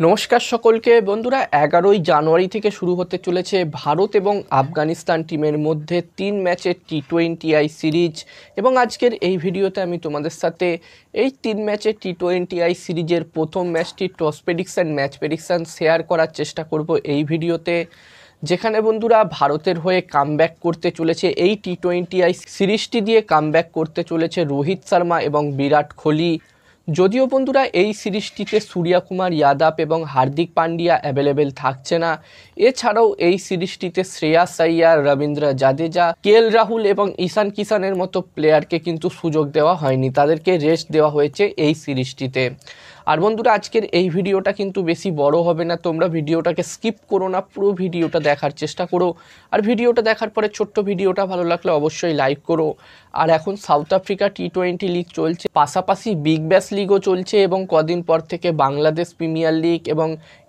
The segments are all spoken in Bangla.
নমস্কার সকলকে বন্ধুরা, 11ই জানুয়ারি থেকে শুরু হতে চলেছে ভারত এবং আফগানিস্তান টিমের মধ্যে 3 ম্যাচের টি20আই সিরিজ। এবং আজকের এই ভিডিওতে আমি তোমাদের সাথে এই 3 ম্যাচের টি20আই সিরিজের প্রথম ম্যাচটির toss prediction, match prediction share করার চেষ্টা করব এই ভিডিওতে, যেখানে বন্ধুরা ভারতের হয়ে কামব্যাক করতে চলেছে এই টি20আই সিরিজটি দিয়ে কামব্যাক করতে চলেছে রোহিত শর্মা এবং বিরাট কোহলি। যদিও বন্ধুরা এই সিরিজটিতে সূর্যকুমার যাদব এবং হার্দিক পান্ডিয়া অ্যাভেলেবেল থাকছে না, এছাড়াও এই সিরিজটিতে শ্রেয়াস আইয়ার, রবীন্দ্র জাদেজা, কেএল রাহুল এবং ঈশান কিষানের মতো প্লেয়ারকে কিন্তু সুযোগ দেওয়া হয়নি, তাদেরকে রেস্ট দেওয়া হয়েছে এই সিরিজটিতে। আর বন্ধুরা আজকের এই ভিডিওটা কিন্তু বেশি বড় হবে না, তোমরা ভিডিওটাকে স্কিপ করো না, পুরো ভিডিওটা দেখার চেষ্টা করো। আর ভিডিওটা দেখার পরে ছোট্ট ভিডিওটা ভালো লাগলে অবশ্যই লাইক করো। আর এখন সাউথ আফ্রিকা টি20 লিগ চলছে, পাশাপাশি বিগ ব্যাশ লিগও চলছে এবং কদিন পর থেকে বাংলাদেশ প্রিমিয়ার লিগ এবং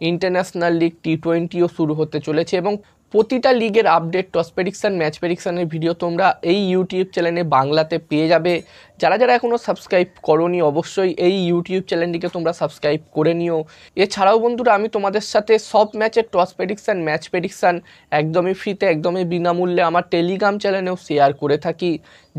ইন্টারন্যাশনাল লিগ টি20ও শুরু হতে চলেছে। এবং প্রতিটা লিগের আপডেট, টস প্রেডিকশন, ম্যাচ প্রেডিকশনের ভিডিও তোমরা এই ইউটিউব চ্যানেলে বাংলাতে পেয়ে যাবে। যারা যারা এখনও সাবস্ক্রাইব করোনি অবশ্যই এই ইউটিউব চ্যানেলটিকে তোমরা সাবস্ক্রাইব করে নিও। এছাড়াও বন্ধুরা আমি তোমাদের সাথে সব ম্যাচের টস প্রেডিকশন, ম্যাচ প্রেডিকশন একদমই ফ্রিতে, একদমই বিনামূল্যে আমার টেলিগ্রাম চ্যানেলেও শেয়ার করে থাকি।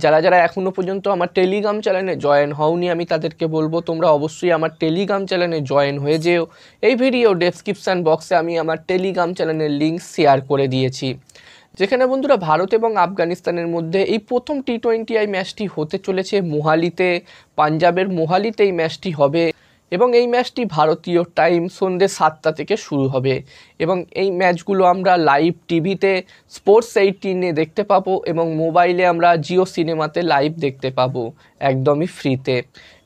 যারা যারা এখনও পর্যন্ত আমার টেলিগ্রাম চ্যানেলে জয়েন হওনি আমি তাদেরকে বলবো তোমরা অবশ্যই আমার টেলিগ্রাম চ্যানেলে জয়েন হয়ে যেও। এই ভিডিও ডেসক্রিপশান বক্সে আমি আমার টেলিগ্রাম চ্যানেলের লিঙ্ক শেয়ার করে দিয়েছি, যেখানে বন্ধুরা ভারত এবং আফগানিস্তানের মধ্যে এই প্রথম টি20আই ম্যাচটি হতে চলেছে মোহালিতে, পাঞ্জাবের মোহালিতে এই ম্যাচটি হবে। এবং এই ম্যাচটি ভারতীয় টাইম সন্ধ্যে 7টা থেকে শুরু হবে। এবং এই ম্যাচগুলো আমরা লাইভ টিভিতে স্পোর্টস 18-এ দেখতে পাবো এবং মোবাইলে আমরা জিও সিনেমাতে লাইভ দেখতে পাবো একদমই ফ্রিতে।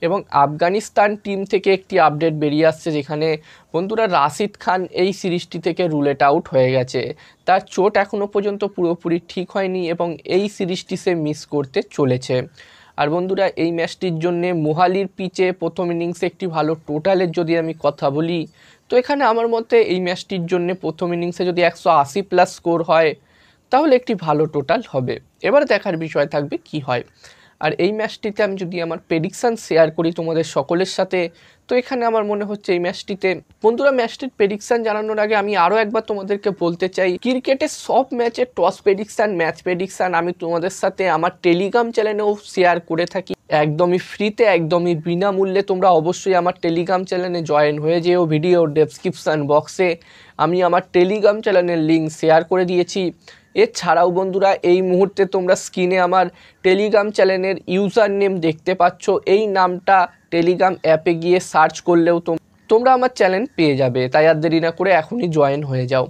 এবং আফগানিস্তান টিম থেকে একটি আপডেট বেরিয়ে আসছে, যেখানে বন্ধুরা রাশিদ খান এই সিরিজটি থেকে রুলেট আউট হয়ে গেছে, তার চোট এখনও পর্যন্ত পুরোপুরি ঠিক হয়নি এবং এই সিরিজটি সে মিস করতে চলেছে। আর বন্ধুরা এই ম্যাচটির জন্যে মোহালির পিচে প্রথম ইনিংসে একটি ভালো টোটালের যদি আমি কথা বলি, তো এখানে আমার মতে এই ম্যাচটির জন্য প্রথম ইনিংসে যদি 180+ স্কোর হয় তাহলে একটি ভালো টোটাল হবে। এবার দেখার বিষয় থাকবে কি হয়। আর এই ম্যাচটিতে আমি যদি আমার প্রেডিকশান শেয়ার করি তোমাদের সকলের সাথে, তো এখানে আমার মনে হচ্ছে এই ম্যাচটিতে বন্ধুরা, ম্যাচটির প্রেডিকশান জানানোর আগে আমি আরও একবার তোমাদেরকে বলতে চাই, ক্রিকেটের সব ম্যাচের টস প্রেডিকশান, ম্যাচ প্রেডিকশান আমি তোমাদের সাথে আমার টেলিগ্রাম চ্যানেলেও শেয়ার করে থাকি একদমই ফ্রিতে, একদমই বিনামূল্যে। তোমরা অবশ্যই আমার টেলিগ্রাম চ্যানেলে জয়েন হয়ে যেও। ভিডিও ডেসক্রিপশান বক্সে আমি আমার টেলিগ্রাম চ্যানেলের লিঙ্ক শেয়ার করে দিয়েছি। এছাড়াও বন্ধুরা এই মুহূর্তে তোমরা স্ক্রিনে আমার টেলিগ্রাম চ্যানেলের ইউজার নেম দেখতে পাচ্ছ, এই নামটা টেলিগ্রাম অ্যাপে গিয়ে সার্চ করলেও তোমরা আমার চ্যানেল পেয়ে যাবে, তাই আর দেরি না করে এখনই জয়েন হয়ে যাও।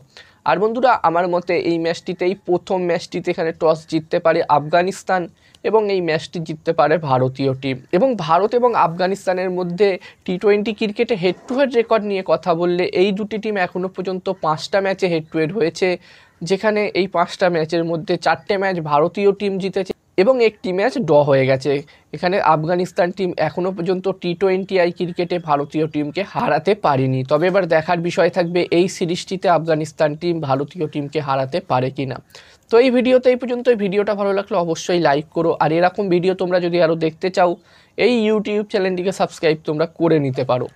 আর বন্ধুরা আমার মতে এই ম্যাচটিতেই প্রথম ম্যাচটিতে এখানে টস জিততে পারে আফগানিস্তান এবং এই ম্যাচটি জিততে পারে ভারতীয় টিম। এবং ভারত এবং আফগানিস্তানের মধ্যে টি20 ক্রিকেটে হেড টু হেড রেকর্ড নিয়ে কথা বললে এই দুটি টিম এখনও পর্যন্ত 5টা ম্যাচে হেড টু হেড হয়েছে, যেখানে এই 5টা ম্যাচের মধ্যে 4টে ম্যাচ ভারতীয় টিম জিতেছে এবং একটি ম্যাচ ড্র হয়ে গেছে। এখানে আফগানিস্তান টিম এখনও পর্যন্ত টি20আই ক্রিকেটে ভারতীয় টিমকে হারাতে পারেনি। তবে এবার দেখার বিষয় থাকবে এই সিরিজটিতে আফগানিস্তান টিম ভারতীয় টিমকে হারাতে পারে কিনা। তো এই ভিডিওতে এই পর্যন্ত। এই ভিডিওটা ভালো লাগলে অবশ্যই লাইক করো। আর এরকম ভিডিও তোমরা যদি আরও দেখতে চাও এই ইউটিউব চ্যানেলটিকে সাবস্ক্রাইব তোমরা করে নিতে পারো।